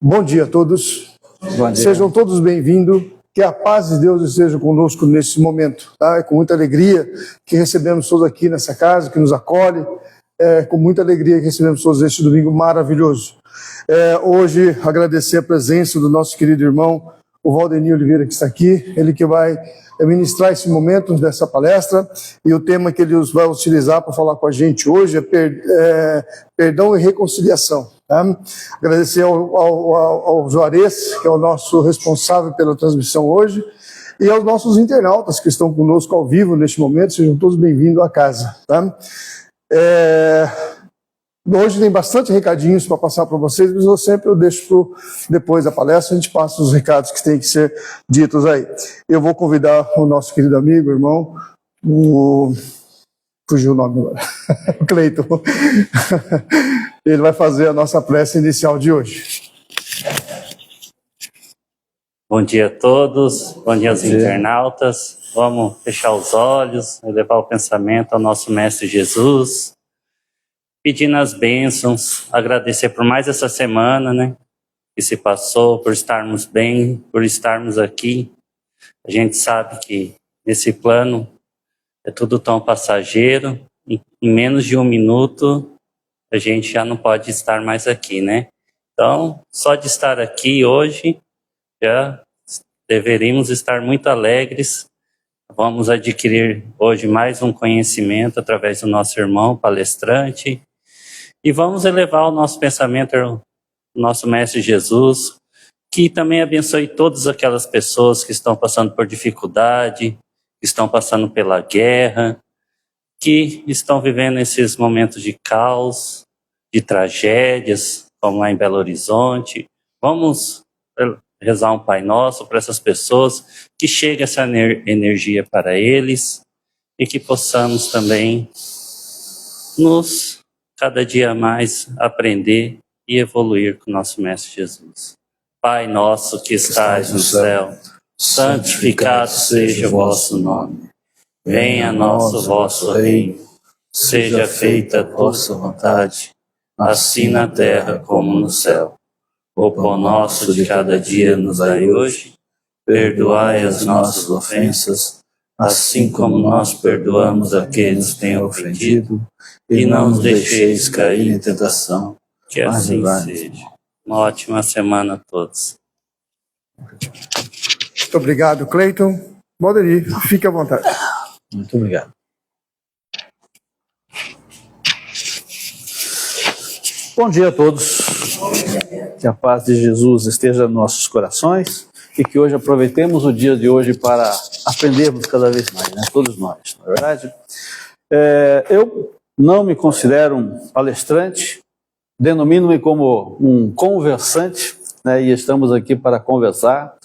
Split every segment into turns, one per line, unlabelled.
Bom dia a todos.
Bom dia.
Sejam todos bem-vindos. Que a paz de Deus esteja conosco nesse momento. Tá? É com muita alegria que recebemos todos aqui nessa casa, que nos acolhe. É com muita alegria que recebemos todos este domingo maravilhoso. Hoje, agradecer a presença do nosso querido irmão, o Valdenir Oliveira, que está aqui. Ele que vai ministrar esse momento dessa palestra. E o tema que ele vai utilizar para falar com a gente hoje é perdão e reconciliação. Tá? Agradecer ao Juarez, que é o nosso responsável pela transmissão hoje, e aos nossos internautas que estão conosco ao vivo neste momento. Sejam todos bem-vindos à casa. Tá? Hoje tem bastante recadinhos para passar para vocês, mas eu deixo depois da palestra, a gente passa os recados que têm que ser ditos aí. Eu vou convidar o nosso querido amigo, irmão, fugiu o nome agora, o Cleiton. Ele vai fazer a nossa prece inicial de hoje.
Bom dia a todos, bom dia aos internautas. Vamos fechar os olhos, elevar o pensamento ao nosso Mestre Jesus, pedindo as bênçãos, agradecer por mais essa semana, né, que se passou, por estarmos bem, por estarmos aqui. A gente sabe que nesse plano é tudo tão passageiro, em menos de um minuto a gente já não pode estar mais aqui, né? Então, só de estar aqui hoje, já deveríamos estar muito alegres. Vamos adquirir hoje mais um conhecimento através do nosso irmão palestrante e vamos elevar o nosso pensamento ao nosso Mestre Jesus, que também abençoe todas aquelas pessoas que estão passando por dificuldade, que estão passando pela guerra, que estão vivendo esses momentos de caos, de tragédias, como lá em Belo Horizonte. Vamos rezar um Pai Nosso para essas pessoas, que chegue essa energia para eles e que possamos também cada dia mais aprender e evoluir com o nosso Mestre Jesus. Pai nosso que estais no céu, santificado seja o vosso nome. Venha a nós o vosso reino. Seja feita a vossa vontade, assim na terra como no céu. O pão nosso de cada dia nos dai hoje. Perdoai as nossas ofensas, assim como nós perdoamos a quem nos tem ofendido. E não nos deixeis cair em tentação. Que assim seja. Uma ótima semana a todos.
Muito obrigado, Cleiton. Valdenir, fique à vontade.
Muito obrigado. Bom dia a todos. Que a paz de Jesus esteja nos nossos corações e que hoje aproveitemos o dia de hoje para aprendermos cada vez mais, né? Todos nós, na verdade. Eu não me considero um palestrante, denomino-me como um conversante, né? E estamos aqui para conversar.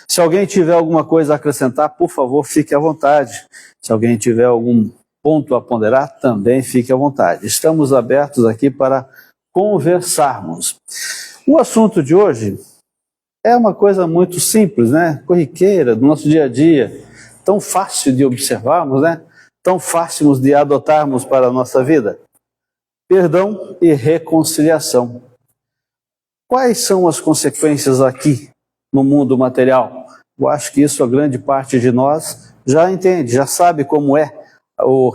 Se alguém tiver alguma coisa a acrescentar, por favor, fique à vontade. Se alguém tiver algum ponto a ponderar, também fique à vontade. Estamos abertos aqui para conversarmos. O assunto de hoje é uma coisa muito simples, né? Corriqueira, do nosso dia a dia, tão fácil de observarmos, né? Tão fácil de adotarmos para a nossa vida. Perdão e reconciliação. Quais são as consequências aqui no mundo material? Eu acho que isso a grande parte de nós já entende, já sabe como é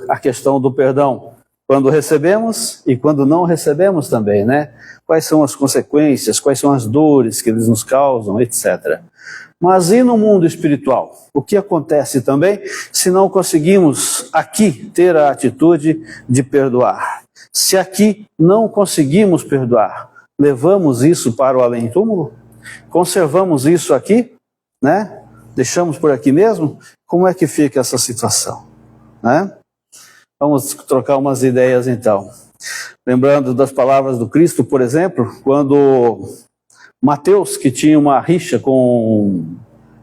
a questão do perdão. Quando recebemos e quando não recebemos também, né? Quais são as consequências, quais são as dores que eles nos causam, etc. Mas e no mundo espiritual? O que acontece também se não conseguimos aqui ter a atitude de perdoar? Se aqui não conseguimos perdoar, levamos isso para o além-túmulo? Conservamos isso aqui, né? Deixamos por aqui mesmo? Como é que fica essa situação, né? Vamos trocar umas ideias então. Lembrando das palavras do Cristo, por exemplo, quando Mateus, que tinha uma rixa com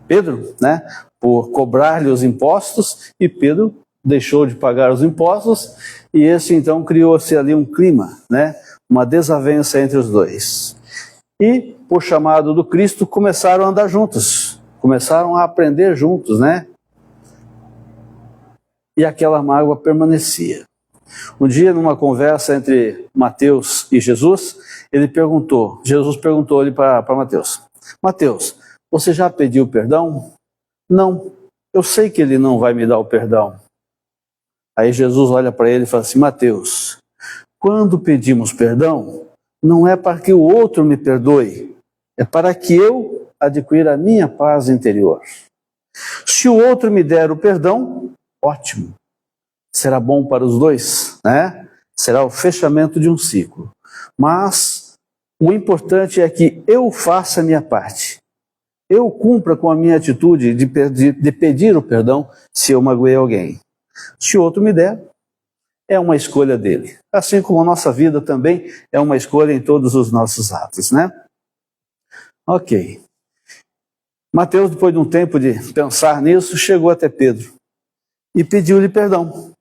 Pedro, né, por cobrar-lhe os impostos, e Pedro deixou de pagar os impostos, e esse então criou-se ali um clima, né, uma desavença entre os dois. E, por chamado do Cristo, começaram a andar juntos, começaram a aprender juntos, né? E aquela mágoa permanecia. Um dia, numa conversa entre Mateus e Jesus, Jesus perguntou-lhe para Mateus: Mateus, você já pediu perdão? Não, eu sei que ele não vai me dar o perdão. Aí Jesus olha para ele e fala assim: Mateus, quando pedimos perdão, não é para que o outro me perdoe, é para que eu adquira a minha paz interior. Se o outro me der o perdão, ótimo. Será bom para os dois, né? Será o fechamento de um ciclo. Mas o importante é que eu faça a minha parte. Eu cumpra com a minha atitude de pedir o perdão se eu magoei alguém. Se o outro me der, é uma escolha dele. Assim como a nossa vida também é uma escolha em todos os nossos atos, né? Ok. Mateus, depois de um tempo de pensar nisso, chegou até Pedro e pediu-lhe perdão.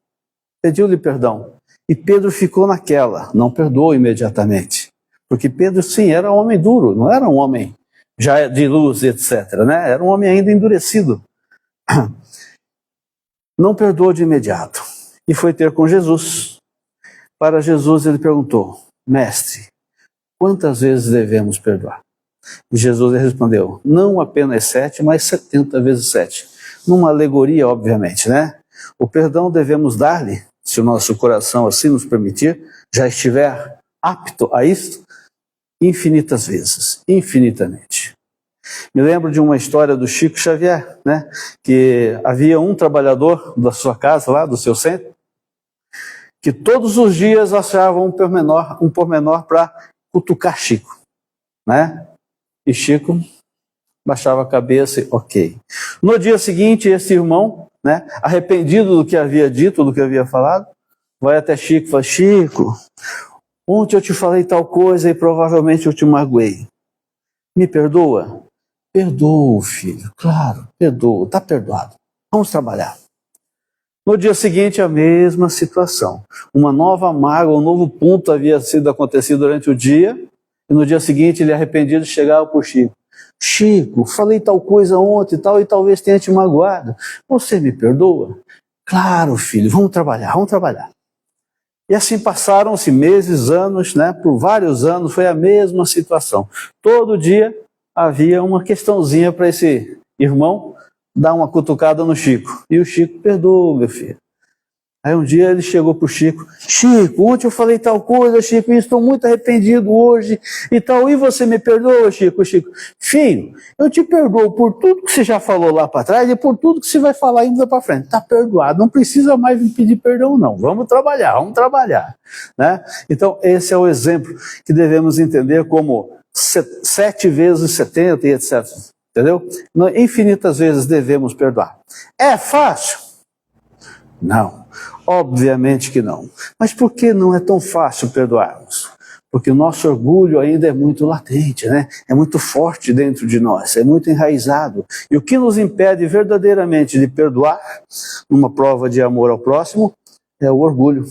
Pediu-lhe perdão. E Pedro ficou naquela, não perdoou imediatamente. Porque Pedro, sim, era um homem duro, não era um homem já de luz, etc., né? Era um homem ainda endurecido. Não perdoou de imediato. E foi ter com Jesus. Para Jesus ele perguntou: Mestre, quantas vezes devemos perdoar? E Jesus respondeu: não apenas 7, mas 70 vezes 7. Numa alegoria, obviamente, né? O perdão devemos dar-lhe, se o nosso coração assim nos permitir, já estiver apto a isto, infinitas vezes, infinitamente. Me lembro de uma história do Chico Xavier, né? Que havia um trabalhador da sua casa, lá do seu centro, que todos os dias achava um pormenor para cutucar Chico, né? E Chico baixava a cabeça e ok. No dia seguinte, esse irmão, né, arrependido do que havia dito, do que havia falado, vai até Chico e fala: Chico, ontem eu te falei tal coisa e provavelmente eu te magoei. Me perdoa? Perdoo, filho, claro, perdoo, está perdoado. Vamos trabalhar. No dia seguinte, a mesma situação. Uma nova mágoa, um novo ponto havia sido acontecido durante o dia, e no dia seguinte ele arrependido chegava para o Chico: Chico, falei tal coisa ontem e talvez tenha te magoado. Você me perdoa? Claro, filho, vamos trabalhar, vamos trabalhar. E assim passaram-se meses, anos, né? Por vários anos foi a mesma situação. Todo dia havia uma questãozinha para esse irmão dar uma cutucada no Chico. E o Chico: perdoa, meu filho. Aí um dia ele chegou para o Chico: Chico, ontem eu falei tal coisa, Chico, e estou muito arrependido hoje e tal. E você me perdoa, Chico? Chico: filho, eu te perdoo por tudo que você já falou lá para trás e por tudo que você vai falar ainda para frente. Está perdoado, não precisa mais me pedir perdão, não. Vamos trabalhar. Né? Então, esse é o exemplo que devemos entender como 7 vezes 70 e etc. Entendeu? Infinitas vezes devemos perdoar. É fácil? Não, obviamente que não. Mas por que não é tão fácil perdoarmos? Porque o nosso orgulho ainda é muito latente, né? É muito forte dentro de nós, é muito enraizado. E o que nos impede verdadeiramente de perdoar, numa prova de amor ao próximo, é o orgulho.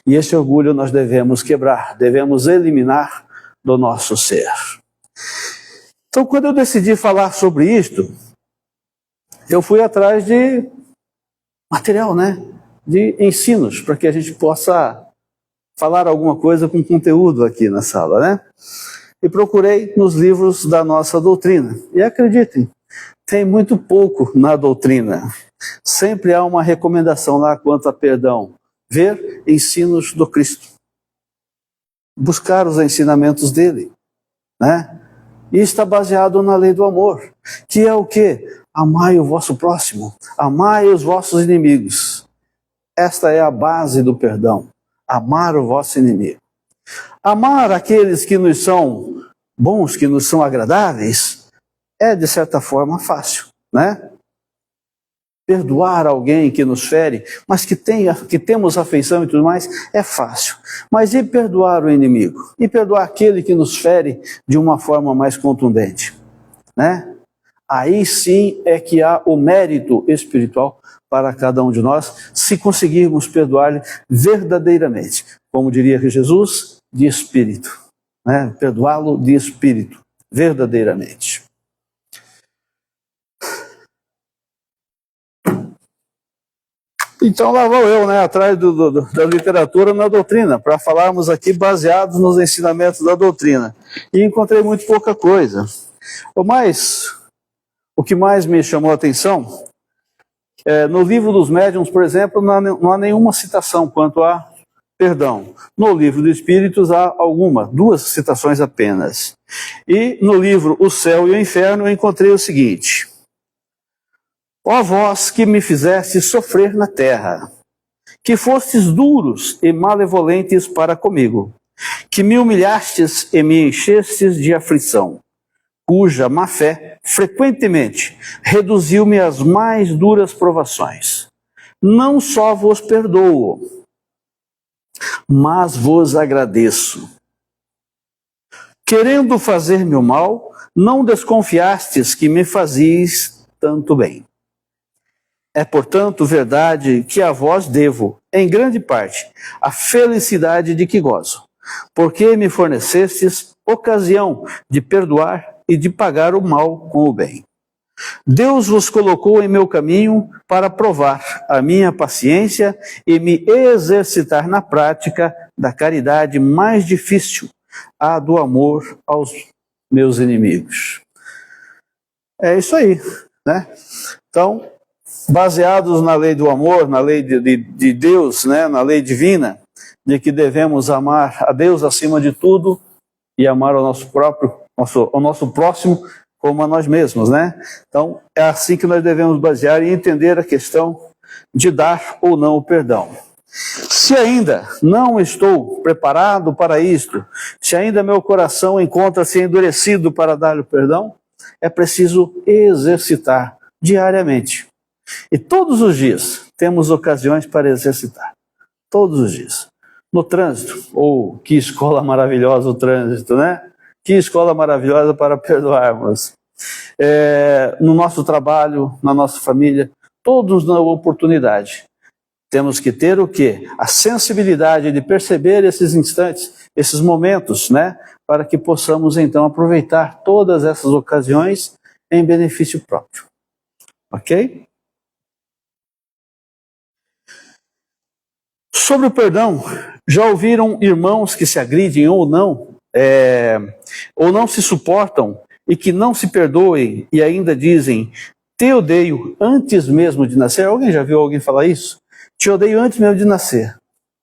E esse orgulho nós devemos quebrar, devemos eliminar do nosso ser. Então, quando eu decidi falar sobre isto, eu fui atrás de material, né? De ensinos, para que a gente possa falar alguma coisa com conteúdo aqui na sala, né? E procurei nos livros da nossa doutrina. E acreditem, tem muito pouco na doutrina. Sempre há uma recomendação lá quanto a perdão. Ver ensinos do Cristo. Buscar os ensinamentos dele, né? E está baseado na lei do amor, que é o quê? Amai o vosso próximo, amai os vossos inimigos. Esta é a base do perdão, amar o vosso inimigo. Amar aqueles que nos são bons, que nos são agradáveis, é de certa forma fácil, né? Perdoar alguém que nos fere, mas que temos afeição e tudo mais, é fácil. Mas e perdoar o inimigo? E perdoar aquele que nos fere de uma forma mais contundente, né? Aí sim é que há o mérito espiritual para cada um de nós, se conseguirmos perdoar-lhe verdadeiramente. Como diria Jesus, de espírito, né? Perdoá-lo de espírito, verdadeiramente. Então lá vou eu, né, atrás da literatura na doutrina, para falarmos aqui baseados nos ensinamentos da doutrina. E encontrei muito pouca coisa. O que mais me chamou a atenção, no livro dos médiuns, por exemplo, não há nenhuma citação quanto a perdão. No livro dos Espíritos há duas citações apenas. E no livro O Céu e o Inferno eu encontrei o seguinte: ó vós que me fizestes sofrer na terra, que fostes duros e malevolentes para comigo, que me humilhastes e me enchestes de aflição, cuja má fé frequentemente reduziu-me às mais duras provações. Não só vos perdoo, mas vos agradeço. Querendo fazer-me o mal, não desconfiastes que me fazieis tanto bem. É, portanto, verdade que a vós devo, em grande parte, a felicidade de que gozo, porque me fornecestes ocasião de perdoar e de pagar o mal com o bem. Deus vos colocou em meu caminho para provar a minha paciência e me exercitar na prática da caridade mais difícil, a do amor aos meus inimigos. É isso aí, né? Então, baseados na lei do amor, na lei de Deus, né, na lei divina, de que devemos amar a Deus acima de tudo e amar ao nosso próximo como a nós mesmos, né? Então, é assim que nós devemos basear e entender a questão de dar ou não o perdão. Se ainda não estou preparado para isto, se ainda meu coração encontra-se endurecido para dar o perdão, é preciso exercitar diariamente. E todos os dias temos ocasiões para exercitar. Todos os dias. No trânsito, que escola maravilhosa o trânsito, né? Que escola maravilhosa para perdoarmos. No nosso trabalho, na nossa família, todos na oportunidade. Temos que ter o quê? A sensibilidade de perceber esses instantes, esses momentos, né? Para que possamos então aproveitar todas essas ocasiões em benefício próprio. Ok? Sobre o perdão, já ouviram irmãos que se agridem ou não se suportam e que não se perdoem e ainda dizem: te odeio antes mesmo de nascer? Alguém já viu alguém falar isso? Te odeio antes mesmo de nascer,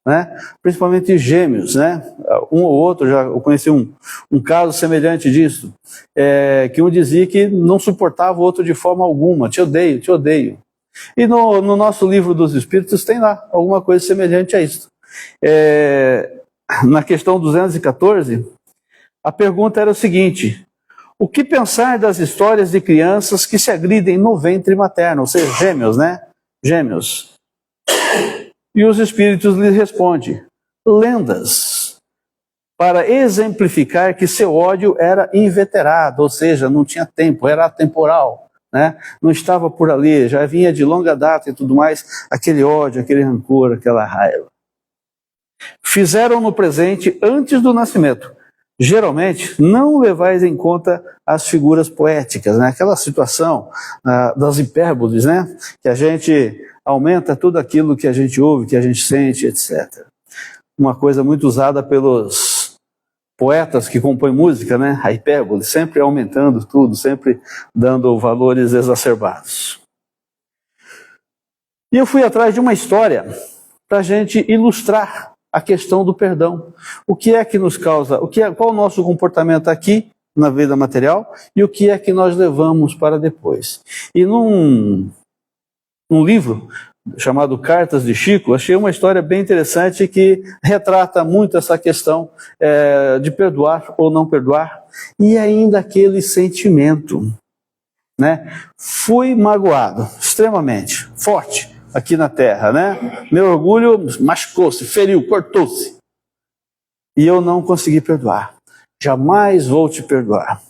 né? Principalmente gêmeos, né? Um ou outro, eu conheci um caso semelhante disso, que um dizia que não suportava o outro de forma alguma: te odeio, te odeio. E no nosso livro dos Espíritos tem lá alguma coisa semelhante a isso. Na questão 214, a pergunta era o seguinte: o que pensar das histórias de crianças que se agridem no ventre materno, ou seja, gêmeos, né? Gêmeos. E os Espíritos lhe respondem: lendas, para exemplificar que seu ódio era inveterado, ou seja, não tinha tempo, era atemporal. Né? Não estava por ali, já vinha de longa data e tudo mais, aquele ódio, aquele rancor, aquela raiva. Fizeram no presente antes do nascimento. Geralmente, não levais em conta as figuras poéticas, né? Aquela situação das hipérboles, né? Que a gente aumenta tudo aquilo que a gente ouve, que a gente sente, etc. Uma coisa muito usada pelos poetas que compõem música, né? A hipérbole, sempre aumentando tudo, sempre dando valores exacerbados. E eu fui atrás de uma história para a gente ilustrar a questão do perdão. O que é que nos causa, qual o nosso comportamento aqui na vida material e o que é que nós levamos para depois. E num livro chamado Cartas de Chico, achei uma história bem interessante que retrata muito essa questão de perdoar ou não perdoar, e ainda aquele sentimento, né? Fui magoado, extremamente, forte, aqui na Terra, né? Meu orgulho machucou-se, feriu, cortou-se, e eu não consegui perdoar. Jamais vou te perdoar.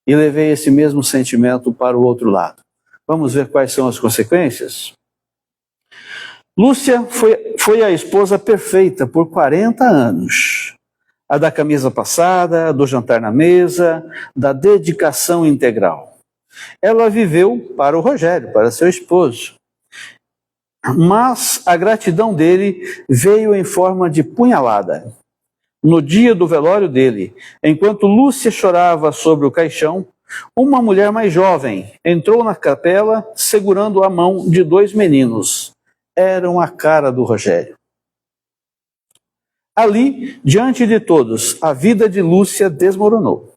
E levei esse mesmo sentimento para o outro lado. Vamos ver quais são as consequências? Lúcia foi a esposa perfeita por 40 anos. A da camisa passada, do jantar na mesa, da dedicação integral. Ela viveu para o Rogério, para seu esposo. Mas a gratidão dele veio em forma de punhalada. No dia do velório dele, enquanto Lúcia chorava sobre o caixão, uma mulher mais jovem entrou na capela segurando a mão de 2 meninos. Eram a cara do Rogério. Ali, diante de todos, a vida de Lúcia desmoronou.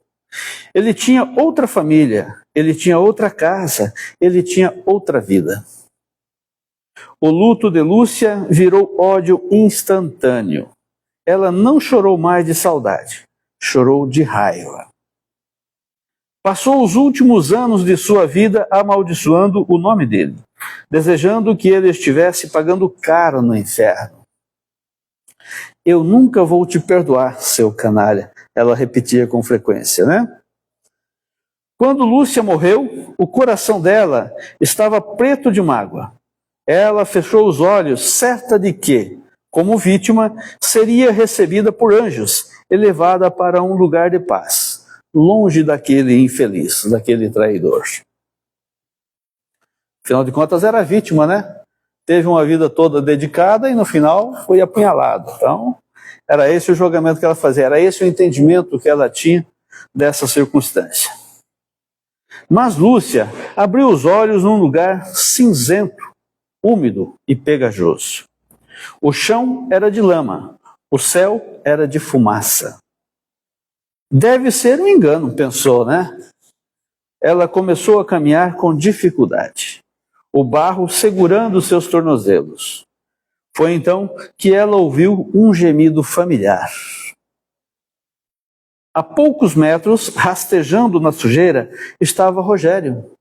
Ele tinha outra família, ele tinha outra casa, ele tinha outra vida. O luto de Lúcia virou ódio instantâneo. Ela não chorou mais de saudade, chorou de raiva. Passou os últimos anos de sua vida amaldiçoando o nome dele, desejando que ele estivesse pagando caro no inferno. Eu nunca vou te perdoar, seu canalha, ela repetia com frequência, né? Quando Lúcia morreu, o coração dela estava preto de mágoa. Ela fechou os olhos, certa de que, como vítima, seria recebida por anjos e levada para um lugar de paz, longe daquele infeliz, daquele traidor. Afinal de contas, era vítima, né? Teve uma vida toda dedicada e no final foi apunhalado. Então, era esse o julgamento que ela fazia, era esse o entendimento que ela tinha dessa circunstância. Mas Lúcia abriu os olhos num lugar cinzento, úmido e pegajoso. O chão era de lama, o céu era de fumaça. Deve ser um engano, pensou, né? Ela começou a caminhar com dificuldade, o barro segurando seus tornozelos. Foi então que ela ouviu um gemido familiar. A poucos metros, rastejando na sujeira, estava Rogério.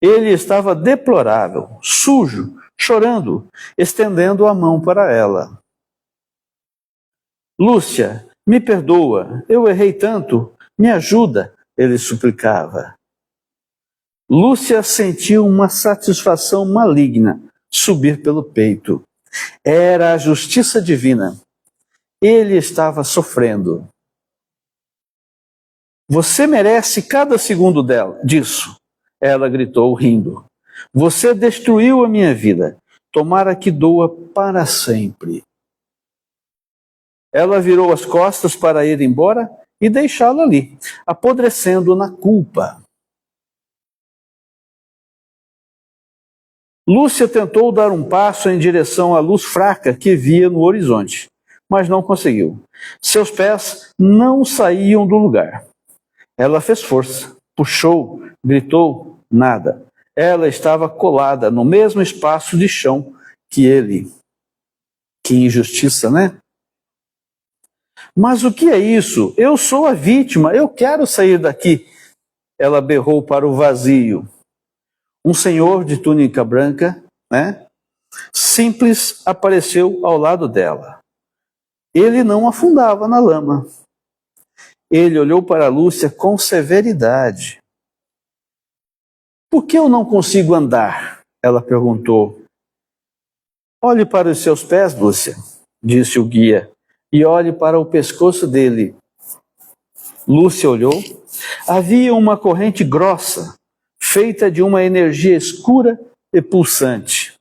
Ele estava deplorável, sujo, chorando, estendendo a mão para ela. Lúcia, me perdoa, eu errei tanto, me ajuda, ele suplicava. Lúcia sentiu uma satisfação maligna subir pelo peito. Era a justiça divina. Ele estava sofrendo. Você merece cada segundo disso, ela gritou rindo. Você destruiu a minha vida. Tomara que doa para sempre. Ela virou as costas para ir embora e deixá-lo ali, apodrecendo na culpa. Lúcia tentou dar um passo em direção à luz fraca que via no horizonte, mas não conseguiu. Seus pés não saíam do lugar. Ela fez força, puxou, gritou, nada. Ela estava colada no mesmo espaço de chão que ele. Que injustiça, né? Mas o que é isso? Eu sou a vítima, eu quero sair daqui. Ela berrou para o vazio. Um senhor de túnica branca, né? Simples, apareceu ao lado dela. Ele não afundava na lama. Ele olhou para Lúcia com severidade. Por que eu não consigo andar? Ela perguntou. Olhe para os seus pés, Lúcia, disse o guia, e olhe para o pescoço dele. Lúcia olhou. Havia uma corrente grossa, feita de uma energia escura e pulsante.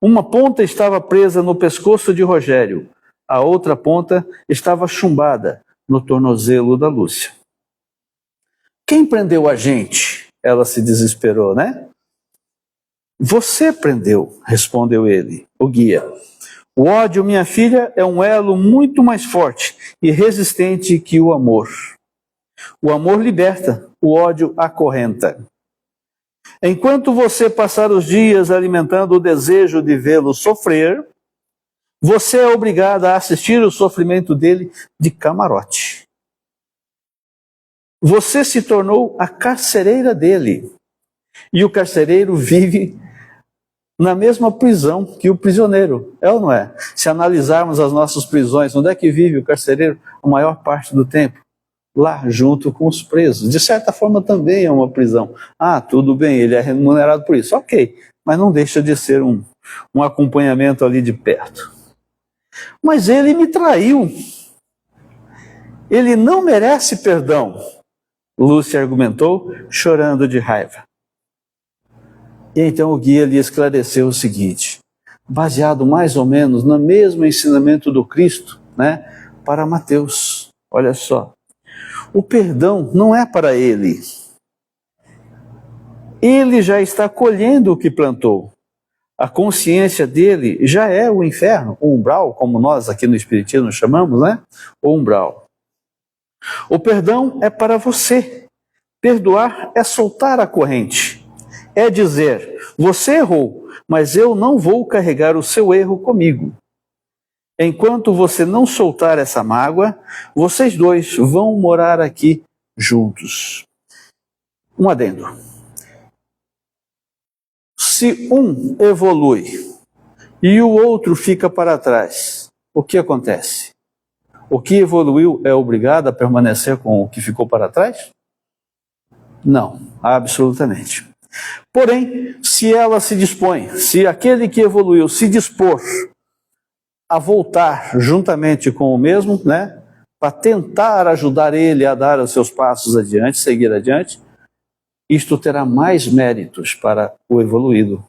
Uma ponta estava presa no pescoço de Rogério, a outra ponta estava chumbada no tornozelo da Lúcia. Quem prendeu a gente? Ela se desesperou, né? Você prendeu, respondeu ele, o guia. O ódio, minha filha, é um elo muito mais forte e resistente que o amor. O amor liberta, o ódio acorrenta. Enquanto você passar os dias alimentando o desejo de vê-lo sofrer, você é obrigada a assistir o sofrimento dele de camarote. Você se tornou a carcereira dele. E o carcereiro vive na mesma prisão que o prisioneiro. É ou não é? Se analisarmos as nossas prisões, onde é que vive o carcereiro a maior parte do tempo? Lá, junto com os presos. De certa forma também é uma prisão. Ah, tudo bem, ele é remunerado por isso. Ok, mas não deixa de ser um acompanhamento ali de perto. Mas ele me traiu. Ele não merece perdão, Lúcia argumentou, chorando de raiva. E então o guia lhe esclareceu o seguinte, baseado mais ou menos no mesmo ensinamento do Cristo, né, para Mateus. Olha só, o perdão não é para ele. Ele já está colhendo o que plantou. A consciência dele já é o inferno, o umbral, como nós aqui no Espiritismo chamamos, né? O umbral. O perdão é para você. Perdoar é soltar a corrente. É dizer, você errou, mas eu não vou carregar o seu erro comigo. Enquanto você não soltar essa mágoa, vocês dois vão morar aqui juntos. Um adendo. Se um evolui e o outro fica para trás, o que acontece? O que evoluiu é obrigado a permanecer com o que ficou para trás? Não, absolutamente. Porém, se ela se dispõe, se aquele que evoluiu se dispor a voltar juntamente com o mesmo, né, para tentar ajudar ele a dar os seus passos adiante, seguir adiante, isto terá mais méritos para o evoluído.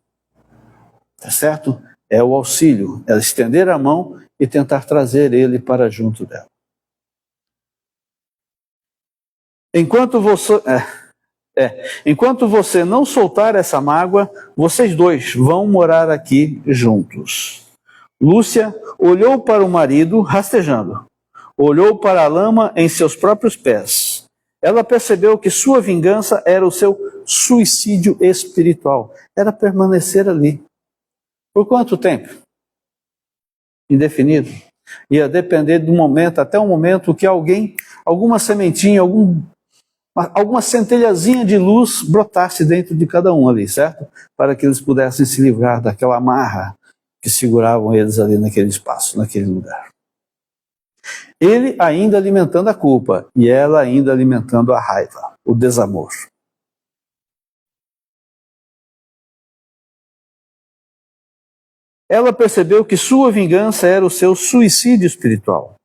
Tá certo? É o auxílio, é estender a mão e tentar trazer ele para junto dela. Enquanto você não soltar essa mágoa, vocês dois vão morar aqui juntos. Lúcia olhou para o marido rastejando, olhou para a lama em seus próprios pés. Ela percebeu que sua vingança era o seu suicídio espiritual. Era permanecer ali. Por quanto tempo? Indefinido. Ia depender do momento, até o momento que alguém, alguma sementinha, alguma centelhazinha de luz brotasse dentro de cada um ali, certo? Para que eles pudessem se livrar daquela amarra que seguravam eles ali naquele espaço, naquele lugar. Ele ainda alimentando a culpa e ela ainda alimentando a raiva, o desamor. Ela percebeu que sua vingança era o seu suicídio espiritual.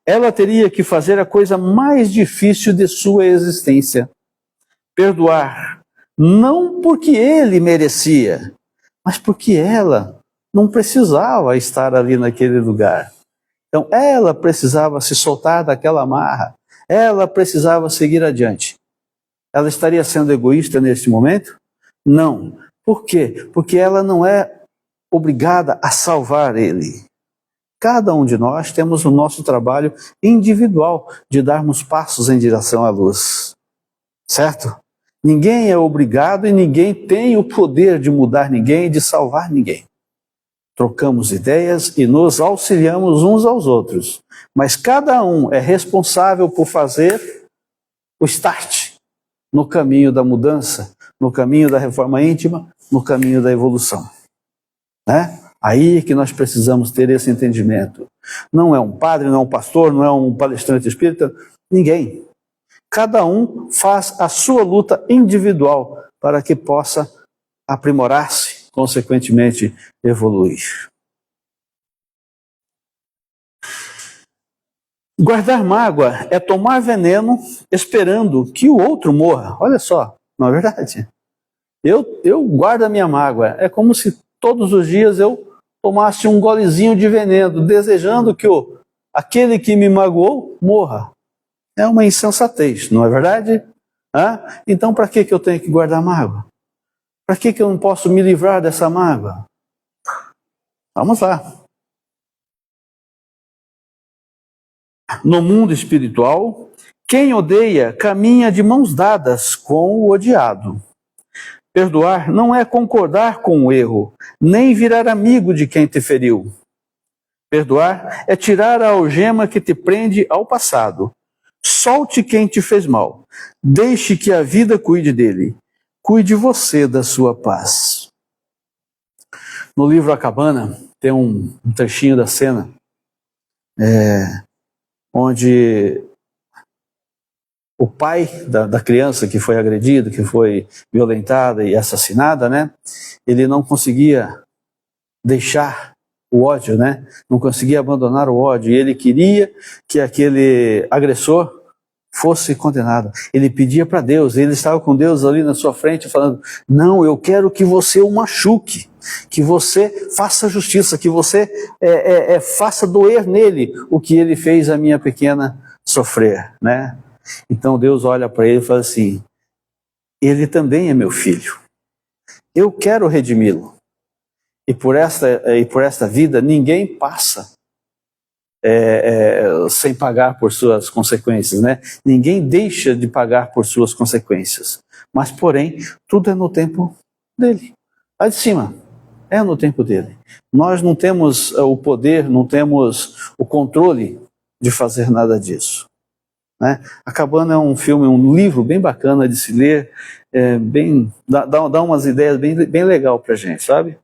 Ela teria que fazer a coisa mais difícil de sua existência. Perdoar. Não porque ele merecia, mas porque ela não precisava estar ali naquele lugar. Então, ela precisava se soltar daquela amarra. Ela precisava seguir adiante. Ela estaria sendo egoísta nesse momento? Não. Por quê? Porque ela não é obrigada a salvar ele. Cada um de nós temos o nosso trabalho individual de darmos passos em direção à luz. Certo? Ninguém é obrigado e ninguém tem o poder de mudar ninguém e de salvar ninguém. Trocamos ideias e nos auxiliamos uns aos outros. Mas cada um é responsável por fazer o start no caminho da mudança, no caminho da reforma íntima, no caminho da evolução. Né? Aí é que nós precisamos ter esse entendimento. Não é um padre, não é um pastor, não é um palestrante espírita, ninguém. Cada um faz a sua luta individual para que possa aprimorar-se, consequentemente evoluir. Guardar mágoa é tomar veneno esperando que o outro morra. Olha só, não é verdade? Eu guardo a minha mágoa. É como se todos os dias eu tomasse um golezinho de veneno, desejando que aquele que me magoou morra. É uma insensatez, não é verdade? Então, para que eu tenho que guardar mágoa? Para que eu não posso me livrar dessa mágoa? Vamos lá. No mundo espiritual, quem odeia caminha de mãos dadas com o odiado. Perdoar não é concordar com o erro, nem virar amigo de quem te feriu. Perdoar é tirar a algema que te prende ao passado. Solte quem te fez mal. Deixe que a vida cuide dele. Cuide você da sua paz. No livro A Cabana, tem um trechinho da cena onde o pai da criança que foi agredida, que foi violentada e assassinada, né? Ele não conseguia deixar o ódio, né? Não conseguia abandonar o ódio. E ele queria que aquele agressor fosse condenado. Ele pedia para Deus, ele estava com Deus ali na sua frente falando, não, eu quero que você o machuque, que você faça justiça, que você faça doer nele o que ele fez a minha pequena sofrer, né? Então Deus olha para ele e fala assim, ele também é meu filho, eu quero redimi-lo, e por esta vida ninguém passa sem pagar por suas consequências, né? Ninguém deixa de pagar por suas consequências. Mas, porém, tudo é no tempo dele. Lá de cima, é no tempo dele. Nós não temos o poder, não temos o controle de fazer nada disso, né? A Cabana é um filme, um livro bem bacana de se ler, dá umas ideias bem legal pra gente, sabe?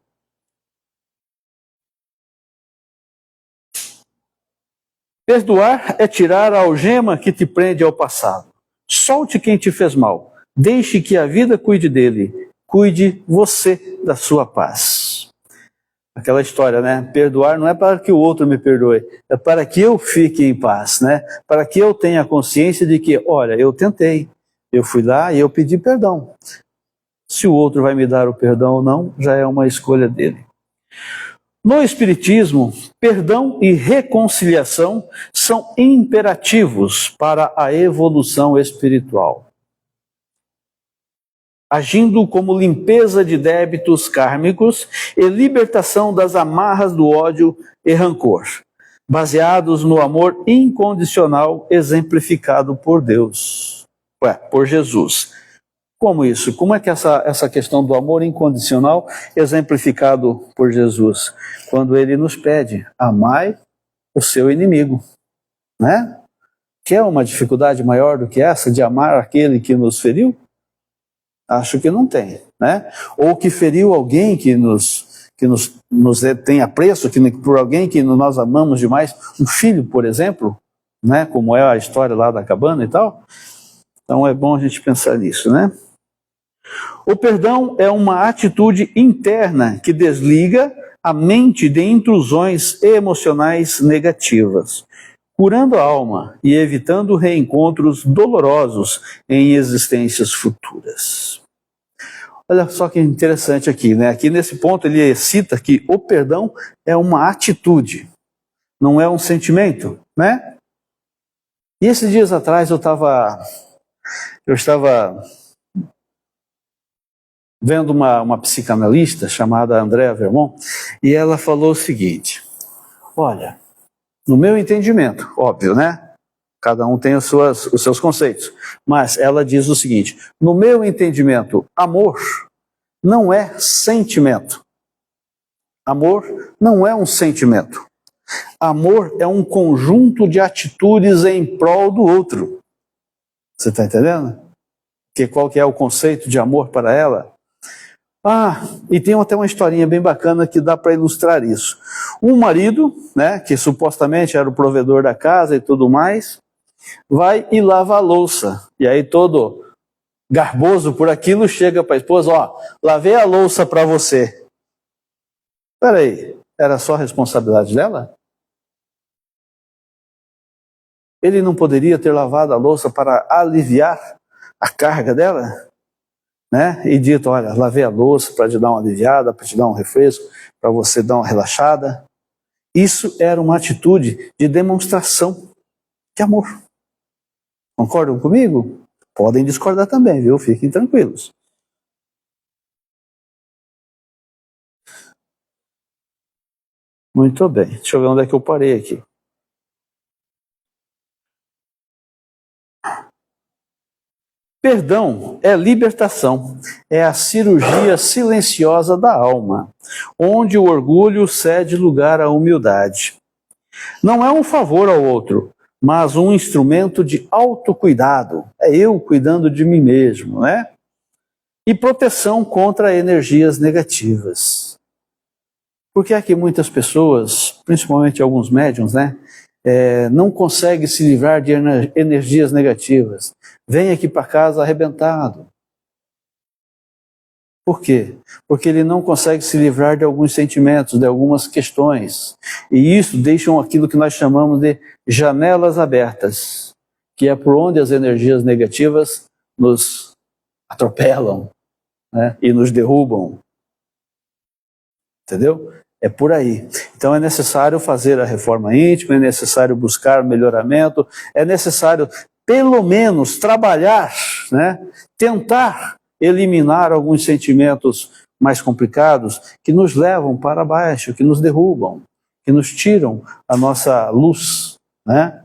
Perdoar é tirar a algema que te prende ao passado. Solte quem te fez mal. Deixe que a vida cuide dele. Cuide você da sua paz. Aquela história, né? Perdoar não é para que o outro me perdoe, é para que eu fique em paz, né? Para que eu tenha consciência de que, olha, eu tentei, eu fui lá e eu pedi perdão. Se o outro vai me dar o perdão ou não, já é uma escolha dele. No Espiritismo, perdão e reconciliação são imperativos para a evolução espiritual, agindo como limpeza de débitos kármicos e libertação das amarras do ódio e rancor, baseados no amor incondicional exemplificado por Deus, por Jesus. Como isso? Como é que essa questão do amor incondicional exemplificado por Jesus? Quando ele nos pede, amai o seu inimigo, né? Quer uma dificuldade maior do que essa de amar aquele que nos feriu? Acho que não tem, né? Ou que feriu alguém que nos tem apreço, por alguém que nós amamos demais, um filho, por exemplo, né? Como é a história lá da cabana e tal. Então é bom a gente pensar nisso, né? O perdão é uma atitude interna que desliga a mente de intrusões emocionais negativas, curando a alma e evitando reencontros dolorosos em existências futuras. Olha só que interessante aqui, né? Aqui nesse ponto ele cita que o perdão é uma atitude, não é um sentimento, né? E esses dias atrás eu estava vendo uma psicanalista chamada Andrea Vermont, e ela falou o seguinte, olha, no meu entendimento, óbvio, né? Cada um tem os seus conceitos, mas ela diz o seguinte, no meu entendimento, amor não é sentimento. Amor não é um sentimento. Amor é um conjunto de atitudes em prol do outro. Você está entendendo? Qual que é o conceito de amor para ela? E tem até uma historinha bem bacana que dá para ilustrar isso. Um marido, né, que supostamente era o provedor da casa e tudo mais, vai e lava a louça. E aí todo garboso por aquilo chega para a esposa, lavei a louça para você. Espera aí, era só responsabilidade dela? Ele não poderia ter lavado a louça para aliviar a carga dela? Né? E dito, olha, lavei a louça para te dar uma aliviada, para te dar um refresco, para você dar uma relaxada. Isso era uma atitude de demonstração de amor. Concordam comigo? Podem discordar também, viu? Fiquem tranquilos. Muito bem, deixa eu ver onde é que eu parei aqui. Perdão é libertação, é a cirurgia silenciosa da alma, onde o orgulho cede lugar à humildade. Não é um favor ao outro, mas um instrumento de autocuidado. É eu cuidando de mim mesmo, né? E proteção contra energias negativas. Porque é que muitas pessoas, principalmente alguns médiuns, né? Não consegue se livrar de energias negativas. Vem aqui para casa arrebentado. Por quê? Porque ele não consegue se livrar de alguns sentimentos, de algumas questões. E isso deixa aquilo que nós chamamos de janelas abertas. que é por onde as energias negativas nos atropelam, né, e nos derrubam. Entendeu? É por aí. Então é necessário fazer a reforma íntima, é necessário buscar melhoramento, é necessário, pelo menos, trabalhar, né, tentar eliminar alguns sentimentos mais complicados que nos levam para baixo, que nos derrubam, que nos tiram a nossa luz, né?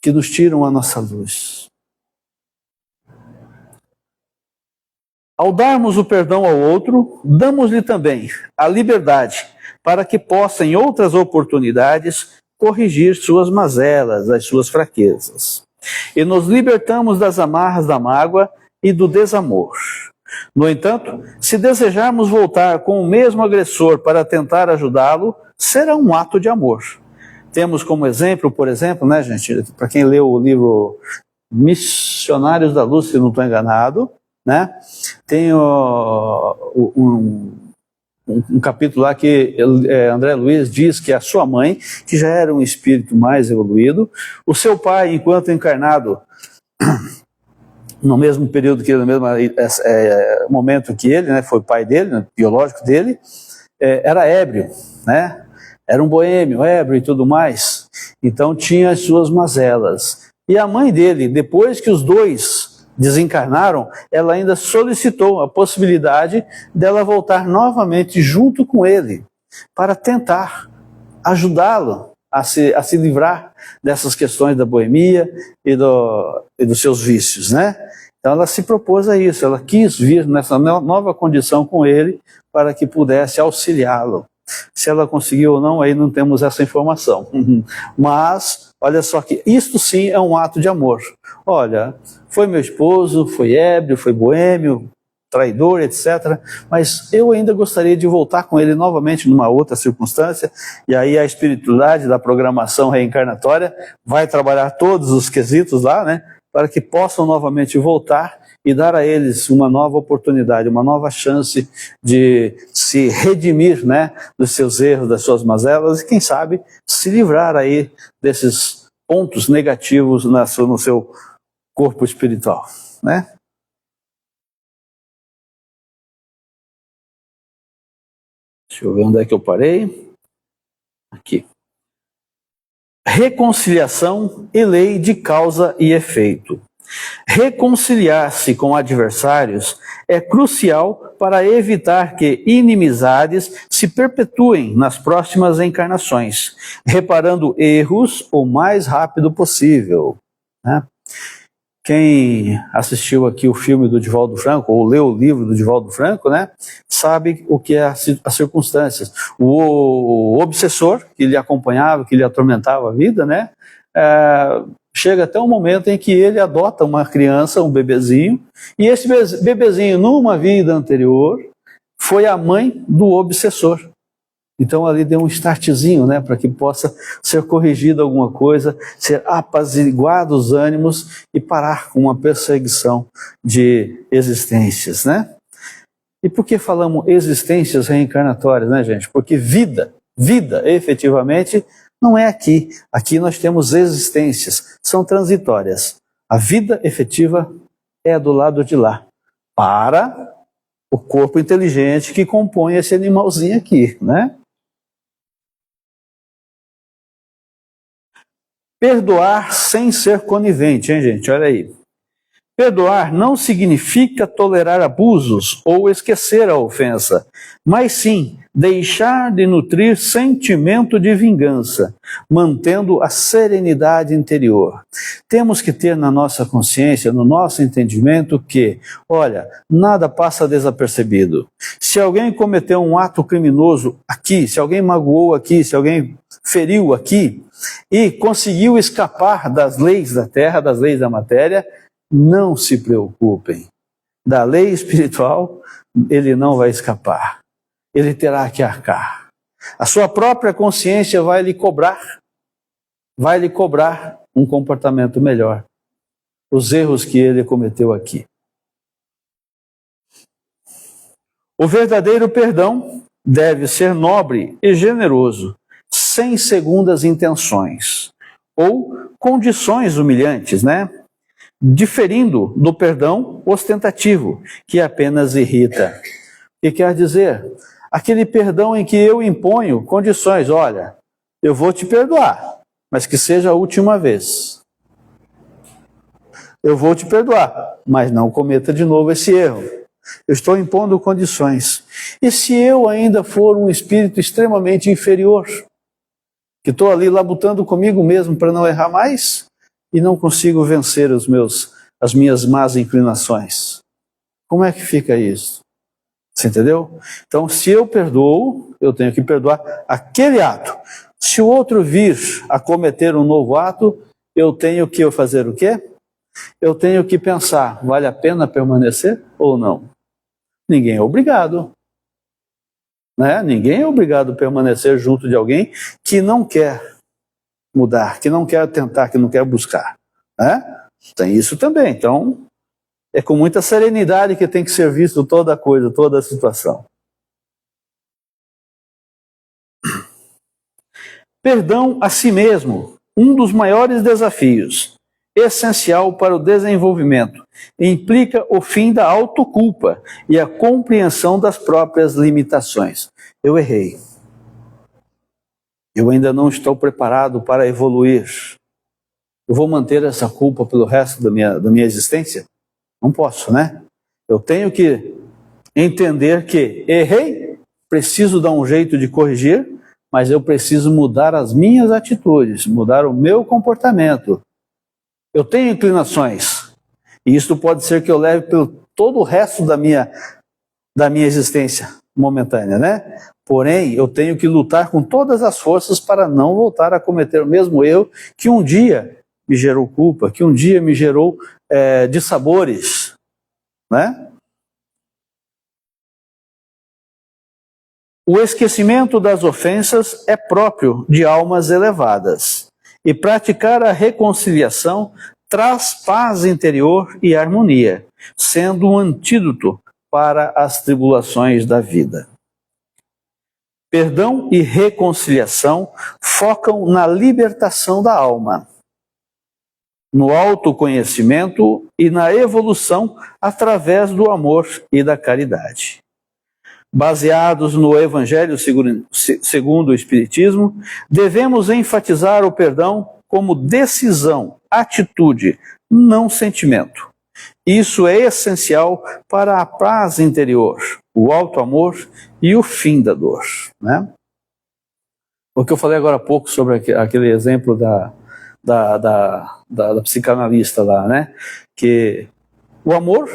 Que nos tiram a nossa luz. Ao darmos o perdão ao outro, damos-lhe também a liberdade para que possa, em outras oportunidades, corrigir suas mazelas, as suas fraquezas. E nos libertamos das amarras da mágoa e do desamor. No entanto, se desejarmos voltar com o mesmo agressor para tentar ajudá-lo, será um ato de amor. Temos como exemplo, por exemplo, né, gente, para quem leu o livro Missionários da Luz, se não estou enganado, né, tem um capítulo lá que André Luiz diz que a sua mãe, que já era um espírito mais evoluído, o seu pai, enquanto encarnado, no mesmo período que ele, no mesmo momento que ele, né, foi pai dele, né, biológico dele, era ébrio, né? Era um boêmio, ébrio e tudo mais. Então tinha as suas mazelas. E a mãe dele, depois que os dois desencarnaram, ela ainda solicitou a possibilidade dela voltar novamente junto com ele, para tentar ajudá-lo a se livrar dessas questões da boemia e dos seus vícios, né? Então ela se propôs a isso, ela quis vir nessa nova condição com ele para que pudesse auxiliá-lo. Se ela conseguiu ou não, aí não temos essa informação. Mas, olha só que isto sim é um ato de amor. Olha, foi meu esposo, foi ébrio, foi boêmio, traidor, etc. Mas eu ainda gostaria de voltar com ele novamente numa outra circunstância, e aí a espiritualidade da programação reencarnatória vai trabalhar todos os quesitos lá, né, para que possam novamente voltar e dar a eles uma nova oportunidade, uma nova chance de se redimir, né, dos seus erros, das suas mazelas, e quem sabe se livrar aí desses pontos negativos no seu corpo espiritual, né? Deixa eu ver onde é que eu parei. Aqui. Reconciliação e lei de causa e efeito. Reconciliar-se com adversários é crucial para evitar que inimizades se perpetuem nas próximas encarnações, reparando erros o mais rápido possível, né? Quem assistiu aqui o filme do Divaldo Franco, ou leu o livro do Divaldo Franco, né, sabe o que é as circunstâncias. O obsessor que lhe acompanhava, que lhe atormentava a vida, né, chega até um momento em que ele adota uma criança, um bebezinho, e esse bebezinho, numa vida anterior, foi a mãe do obsessor. Então ali deu um startzinho, né, para que possa ser corrigida alguma coisa, ser apaziguado os ânimos e parar com uma perseguição de existências, né? E por que falamos existências reencarnatórias, né, gente? Porque vida, efetivamente, não é aqui. Aqui nós temos existências, são transitórias. A vida efetiva é do lado de lá, para o corpo inteligente que compõe esse animalzinho aqui, né? Perdoar sem ser conivente, hein, gente? Olha aí. Perdoar não significa tolerar abusos ou esquecer a ofensa, mas sim deixar de nutrir sentimento de vingança, mantendo a serenidade interior. Temos que ter na nossa consciência, no nosso entendimento que, olha, nada passa desapercebido. Se alguém cometeu um ato criminoso aqui, se alguém magoou aqui, se alguém feriu aqui e conseguiu escapar das leis da terra, das leis da matéria, não se preocupem. Da lei espiritual, ele não vai escapar. Ele terá que arcar. A sua própria consciência vai lhe cobrar um comportamento melhor. Os erros que ele cometeu aqui. O verdadeiro perdão deve ser nobre e generoso, sem segundas intenções. ou condições humilhantes, né? Diferindo do perdão ostentativo, que apenas irrita. O que quer dizer? Aquele perdão em que eu imponho condições. Olha, eu vou te perdoar, mas que seja a última vez. Eu vou te perdoar, mas não cometa de novo esse erro. Eu estou impondo condições. E se eu ainda for um espírito extremamente inferior, que estou ali labutando comigo mesmo para não errar mais, e não consigo vencer as minhas más inclinações, como é que fica isso? Você entendeu? Então, se eu perdoo, eu tenho que perdoar aquele ato. Se o outro vir a cometer um novo ato, eu tenho que fazer o quê? Eu tenho que pensar, vale a pena permanecer ou não? Ninguém é obrigado. Né? Ninguém é obrigado a permanecer junto de alguém que não quer mudar, que não quer tentar, que não quer buscar. Né? Tem isso também. Então, é com muita serenidade que tem que ser visto toda a coisa, toda a situação. Perdão a si mesmo, um dos maiores desafios, essencial para o desenvolvimento, implica o fim da autoculpa e a compreensão das próprias limitações. Eu errei. Eu ainda não estou preparado para evoluir. Eu vou manter essa culpa pelo resto da minha existência? Não posso, né? Eu tenho que entender que errei, preciso dar um jeito de corrigir, mas eu preciso mudar as minhas atitudes, mudar o meu comportamento. Eu tenho inclinações, e isso pode ser que eu leve pelo todo o resto da minha existência momentânea, né? Porém, eu tenho que lutar com todas as forças para não voltar a cometer o mesmo erro que um dia me gerou culpa, que um dia me gerou dissabores, né? O esquecimento das ofensas é próprio de almas elevadas, e praticar a reconciliação traz paz interior e harmonia, sendo um antídoto para as tribulações da vida. Perdão e reconciliação focam na libertação da alma, no autoconhecimento e na evolução através do amor e da caridade. Baseados no Evangelho segundo o Espiritismo, devemos enfatizar o perdão como decisão, atitude, não sentimento. Isso é essencial para a paz interior, o auto-amor e o fim da dor. Né? O que eu falei agora há pouco sobre aquele exemplo da psicanalista lá, né? Que o amor,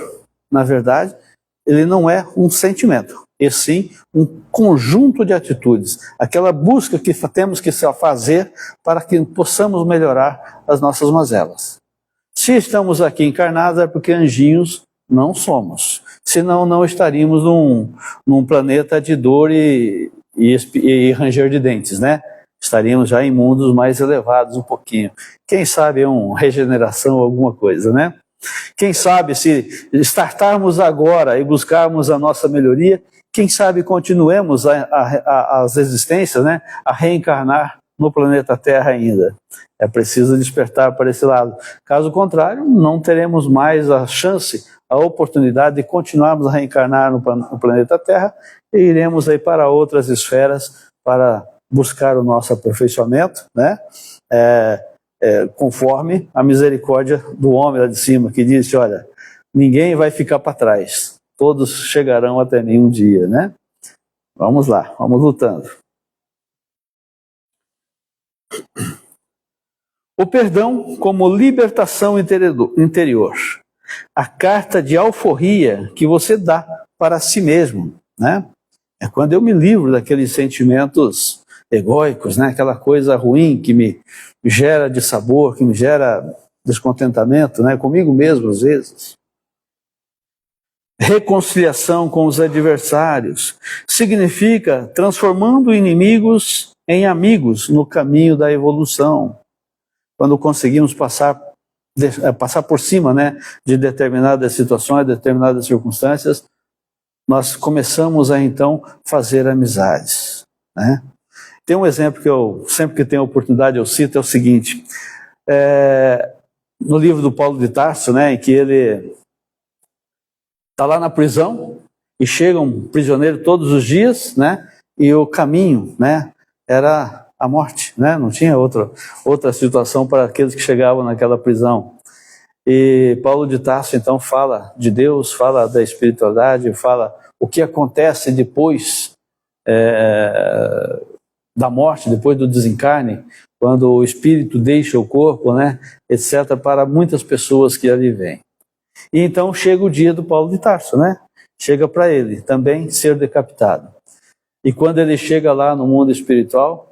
na verdade, ele não é um sentimento, e sim um conjunto de atitudes, aquela busca que temos que fazer para que possamos melhorar as nossas mazelas. Se estamos aqui encarnados é porque anjinhos não somos, senão não estaríamos num planeta de dor e ranger de dentes, né? Estaríamos já em mundos mais elevados um pouquinho. Quem sabe uma regeneração, alguma coisa, né? Quem sabe se startarmos agora e buscarmos a nossa melhoria, quem sabe continuemos as existências, né, a reencarnar no planeta Terra ainda. É preciso despertar para esse lado. Caso contrário, não teremos mais a chance, a oportunidade de continuarmos a reencarnar no planeta Terra e iremos aí para outras esferas para buscar o nosso aperfeiçoamento, né? Conforme a misericórdia do homem lá de cima, que disse, olha, ninguém vai ficar para trás, todos chegarão até mim um dia, né? Vamos lá, vamos lutando. O perdão como libertação interior, a carta de alforria que você dá para si mesmo, né? É quando eu me livro daqueles sentimentos egóicos, né? Aquela coisa ruim que me gera dissabor, que me gera descontentamento, né? Comigo mesmo às vezes. Reconciliação com os adversários significa transformando inimigos em amigos no caminho da evolução. Quando conseguimos passar por cima, né, de determinadas situações, determinadas circunstâncias, nós começamos a então fazer amizades, né? Tem um exemplo que eu sempre que tenho oportunidade eu cito, é o seguinte: no livro do Paulo de Tarso, né, em que ele está lá na prisão e chega um prisioneiro todos os dias, né, e o caminho, né, era a morte, né, não tinha outra situação para aqueles que chegavam naquela prisão. E Paulo de Tarso então fala de Deus, fala da espiritualidade, fala o que acontece depois da morte, depois do desencarne, quando o espírito deixa o corpo, né, etc., para muitas pessoas que ali vêm. E então chega o dia do Paulo de Tarso, né? Chega para ele também ser decapitado. E quando ele chega lá no mundo espiritual,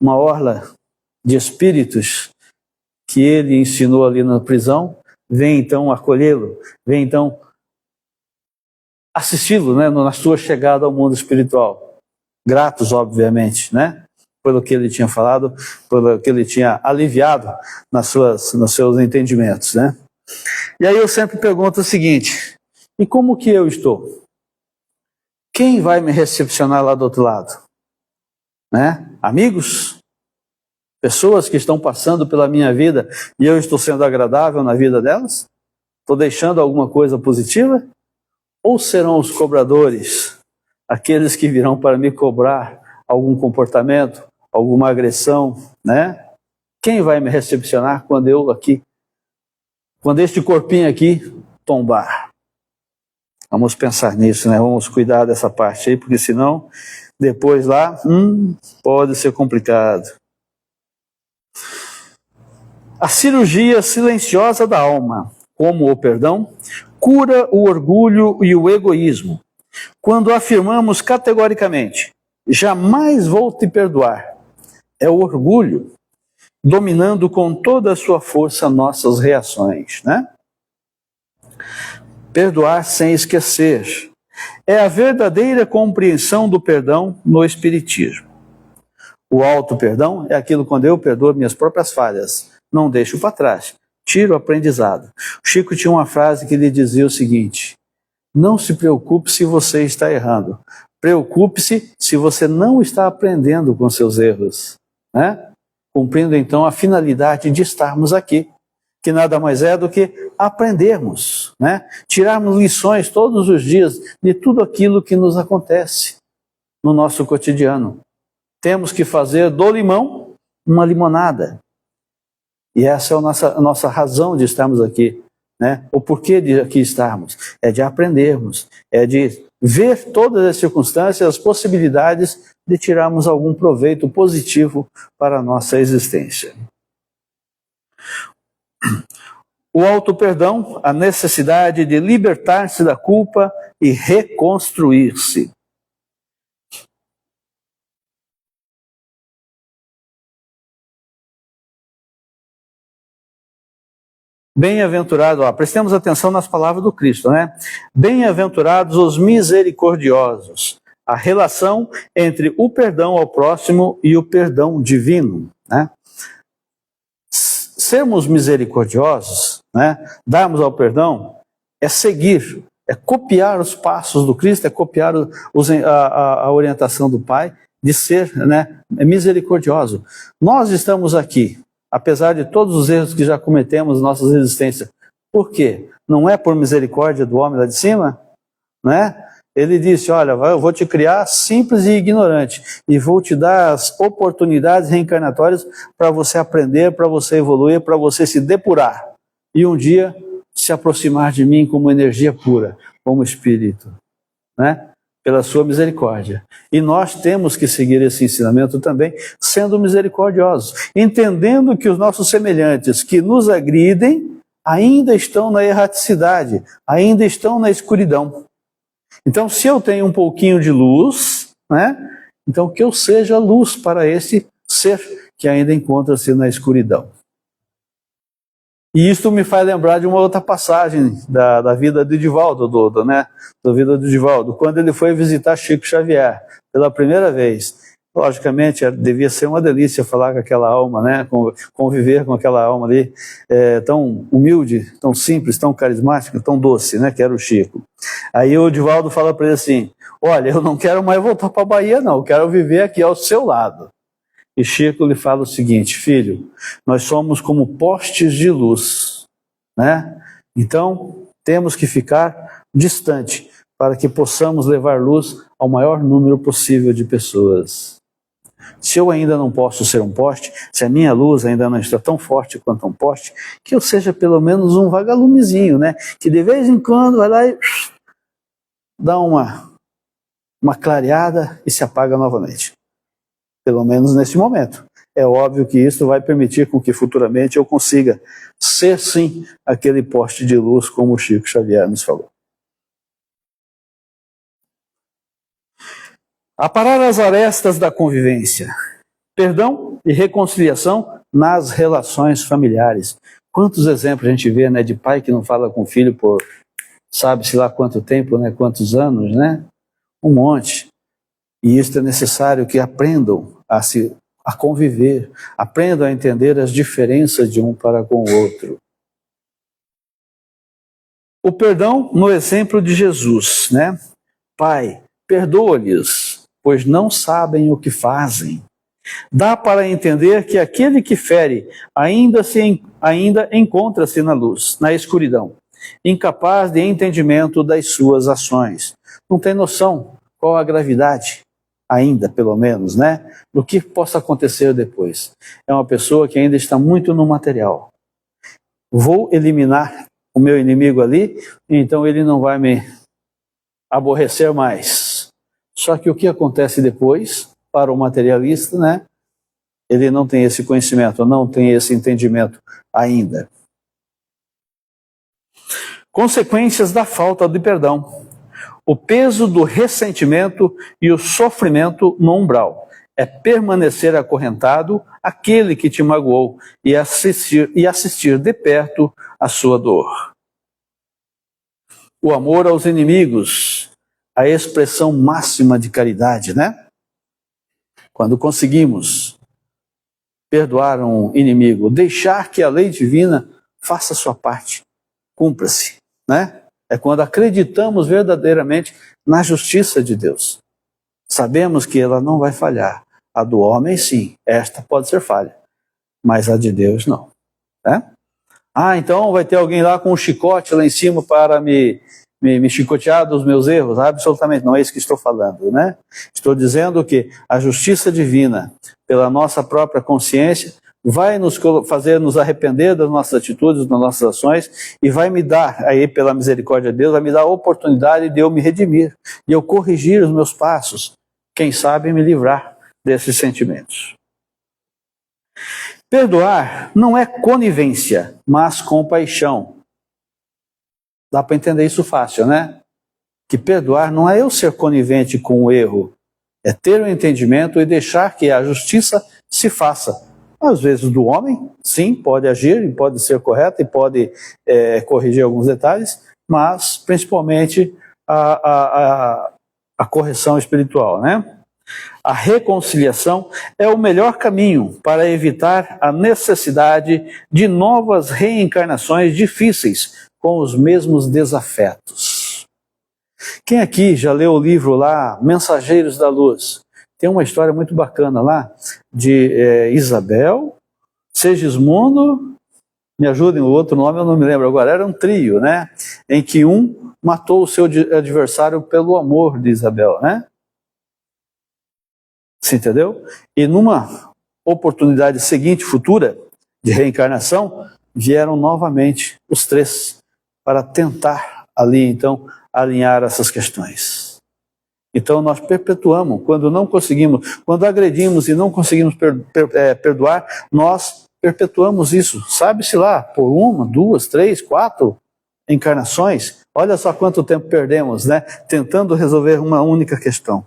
uma orla de espíritos que ele ensinou ali na prisão, vem então acolhê-lo, vem então assisti-lo, né, na sua chegada ao mundo espiritual. Gratos, obviamente, né, pelo que ele tinha falado, pelo que ele tinha aliviado nos seus entendimentos, né. E aí eu sempre pergunto o seguinte: e como que eu estou? Quem vai me recepcionar lá do outro lado? Né? Amigos? Pessoas que estão passando pela minha vida e eu estou sendo agradável na vida delas? Estou deixando alguma coisa positiva? Ou serão os cobradores, aqueles que virão para me cobrar algum comportamento, alguma agressão, né? Quem vai me recepcionar quando este corpinho aqui tombar? Vamos pensar nisso, né? Vamos cuidar dessa parte aí, porque senão depois lá pode ser complicado. A cirurgia silenciosa da alma, como o perdão, cura o orgulho e o egoísmo. Quando afirmamos categoricamente, jamais vou te perdoar, é o orgulho dominando com toda a sua força nossas reações, né? Perdoar sem esquecer é a verdadeira compreensão do perdão no Espiritismo. O auto-perdão é aquilo quando eu perdoo minhas próprias falhas, não deixo para trás, tiro o aprendizado. O Chico tinha uma frase que lhe dizia o seguinte: não se preocupe se você está errando, preocupe-se se você não está aprendendo com seus erros, né? Cumprindo então a finalidade de estarmos aqui, que nada mais é do que aprendermos, né? Tirarmos lições todos os dias de tudo aquilo que nos acontece no nosso cotidiano. Temos que fazer do limão uma limonada. E essa é a nossa razão de estarmos aqui, né? O porquê de aqui estarmos é de aprendermos, é de ver todas as circunstâncias, as possibilidades de tirarmos algum proveito positivo para a nossa existência. O auto-perdão, a necessidade de libertar-se da culpa e reconstruir-se. Bem-aventurado, prestemos atenção nas palavras do Cristo, né? Bem-aventurados os misericordiosos, a relação entre o perdão ao próximo e o perdão divino, né? Sermos misericordiosos, né? Darmos ao perdão, é seguir, é copiar os passos do Cristo, é copiar a orientação do Pai de ser, né, misericordioso. Nós estamos aqui, apesar de todos os erros que já cometemos em nossa existência. Por quê? Não é por misericórdia do homem lá de cima? Né? Ele disse, olha, eu vou te criar simples e ignorante, e vou te dar as oportunidades reencarnatórias para você aprender, para você evoluir, para você se depurar. E um dia se aproximar de mim como energia pura, como espírito, né? Pela sua misericórdia. E nós temos que seguir esse ensinamento também, sendo misericordiosos, entendendo que os nossos semelhantes que nos agridem ainda estão na erraticidade, ainda estão na escuridão. Então, se eu tenho um pouquinho de luz, né, então que eu seja luz para esse ser que ainda encontra-se na escuridão. E isto me faz lembrar de uma outra passagem da vida do Divaldo, da vida do Divaldo, quando ele foi visitar Chico Xavier pela primeira vez. Logicamente, devia ser uma delícia falar com aquela alma, né? Conviver com aquela alma ali, tão humilde, tão simples, tão carismática, tão doce, né? Que era o Chico. Aí o Divaldo fala para ele assim, olha, eu não quero mais voltar para a Bahia não, eu quero viver aqui ao seu lado. E Chico lhe fala o seguinte: filho, nós somos como postes de luz, né? Então, temos que ficar distante para que possamos levar luz ao maior número possível de pessoas. Se eu ainda não posso ser um poste, se a minha luz ainda não está tão forte quanto um poste, que eu seja pelo menos um vagalumezinho, né? Que de vez em quando vai lá e dá uma clareada e se apaga novamente. Pelo menos neste momento. É óbvio que isso vai permitir com que futuramente eu consiga ser, sim, aquele poste de luz como o Chico Xavier nos falou. Aparar as arestas da convivência. Perdão e reconciliação nas relações familiares. Quantos exemplos a gente vê, né, de pai que não fala com o filho por sabe-se lá quanto tempo, né, quantos anos, né? Um monte. E isso é necessário que aprendam a conviver, aprendam a entender as diferenças de um para com o outro. O perdão no exemplo de Jesus, né? Pai, perdoa-lhes, pois não sabem o que fazem. Dá para entender que aquele que fere ainda encontra-se na luz, na escuridão, incapaz de entendimento das suas ações. Não tem noção qual a gravidade, ainda pelo menos, né, do que possa acontecer depois. É uma pessoa que ainda está muito no material. Vou eliminar o meu inimigo ali, então ele não vai me aborrecer mais. Só que o que acontece depois, para o materialista, né, ele não tem esse conhecimento, não tem esse entendimento ainda. Consequências da falta de perdão. O peso do ressentimento e o sofrimento no umbral é permanecer acorrentado àquele que te magoou e assistir de perto a sua dor. O amor aos inimigos, a expressão máxima de caridade, né? Quando conseguimos perdoar um inimigo, deixar que a lei divina faça a sua parte, cumpra-se, né? É quando acreditamos verdadeiramente na justiça de Deus. Sabemos que ela não vai falhar. A do homem, sim, esta pode ser falha, mas a de Deus, não. Né? Ah, então vai ter alguém lá com um chicote lá em cima para me chicotear dos meus erros? Absolutamente, não é isso que estou falando, né? Estou dizendo que a justiça divina, pela nossa própria consciência, vai nos fazer nos arrepender das nossas atitudes, das nossas ações, e vai me dar, aí pela misericórdia de Deus, vai me dar a oportunidade de eu me redimir, de eu corrigir os meus passos, quem sabe me livrar desses sentimentos. Perdoar não é conivência, mas compaixão. Dá para entender isso fácil, né? Que perdoar não é eu ser conivente com o erro, é ter o entendimento e deixar que a justiça se faça. Às vezes do homem, sim, pode agir, e pode ser correto e pode corrigir alguns detalhes, mas principalmente a correção espiritual, né? A reconciliação é o melhor caminho para evitar a necessidade de novas reencarnações difíceis com os mesmos desafetos. Quem aqui já leu o livro lá, Mensageiros da Luz? Tem uma história muito bacana lá de Isabel, Segismundo, me ajudem, o outro nome eu não me lembro agora, era um trio, né? Em que um matou o seu adversário pelo amor de Isabel, né? Você entendeu? E numa oportunidade seguinte, futura, de reencarnação, vieram novamente os três para tentar ali, então, alinhar essas questões. Então nós perpetuamos, quando não conseguimos, quando agredimos e não conseguimos perdoar, nós perpetuamos isso, sabe-se lá, por 1, 2, 3, 4 encarnações. Olha só quanto tempo perdemos, né? Tentando resolver uma única questão.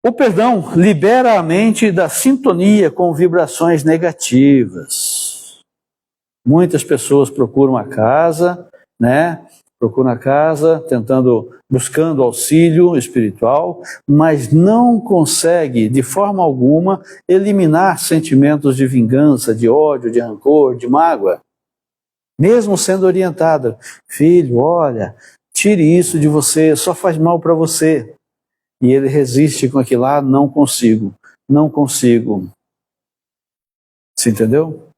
O perdão libera a mente da sintonia com vibrações negativas. Muitas pessoas procuram a casa, né? Procuram a casa, buscando auxílio espiritual, mas não consegue, de forma alguma, eliminar sentimentos de vingança, de ódio, de rancor, de mágoa. Mesmo sendo orientada, filho, olha, tire isso de você, só faz mal para você. e ele resiste com aquilo lá, não consigo, não consigo. Você entendeu?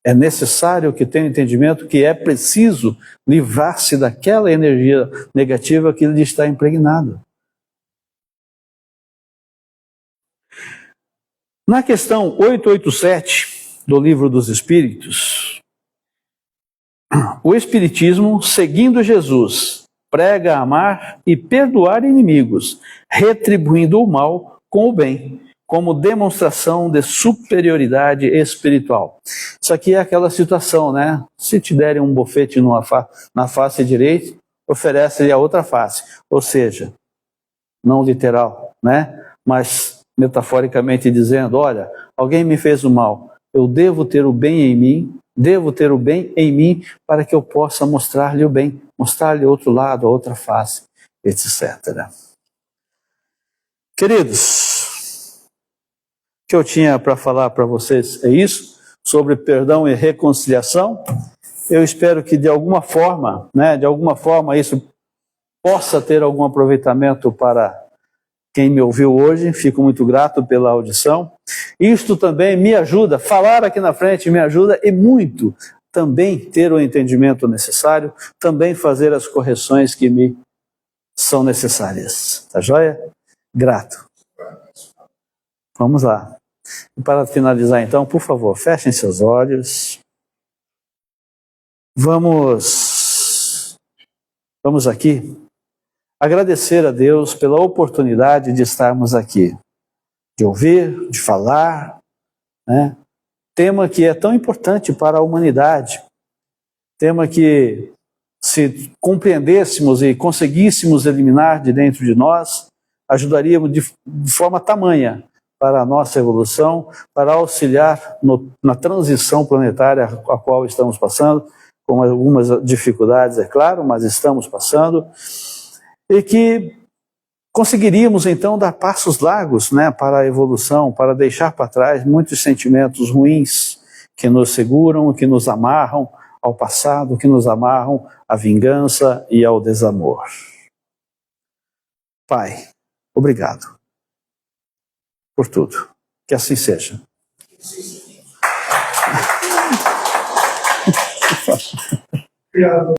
É necessário que tenha entendimento que é preciso livrar-se daquela energia negativa que lhe está impregnada. Na questão 887 do Livro dos Espíritos, o Espiritismo, seguindo Jesus, prega amar e perdoar inimigos, retribuindo o mal com o bem, como demonstração de superioridade espiritual. Isso aqui é aquela situação, né? Se te derem um bofete na face direita, oferece-lhe a outra face. Ou seja, não literal, né? Mas metaforicamente dizendo, olha, alguém me fez o mal, eu devo ter o bem em mim, devo ter o bem em mim para que eu possa mostrar-lhe o bem, mostrar-lhe outro lado, a outra face, etc. Queridos, o que eu tinha para falar para vocês é isso, sobre perdão e reconciliação. Eu espero que de alguma forma, isso possa ter algum aproveitamento para quem me ouviu hoje. Fico muito grato pela audição. Isto também me ajuda, falar aqui na frente me ajuda e muito também ter o entendimento necessário, também fazer as correções que me são necessárias. Tá joia? Grato. Vamos lá. E para finalizar então, por favor, fechem seus olhos. Vamos aqui agradecer a Deus pela oportunidade de estarmos aqui, de ouvir, de falar, né? Tema que é tão importante para a humanidade, tema que, se compreendêssemos e conseguíssemos eliminar de dentro de nós, ajudaríamos de forma tamanha para a nossa evolução, para auxiliar na transição planetária a qual estamos passando, com algumas dificuldades, é claro, mas estamos passando, e que conseguiríamos então dar passos largos, né, para a evolução, para deixar para trás muitos sentimentos ruins que nos seguram, que nos amarram ao passado, que nos amarram à vingança e ao desamor. Pai, obrigado por tudo. Que assim seja.
Obrigado.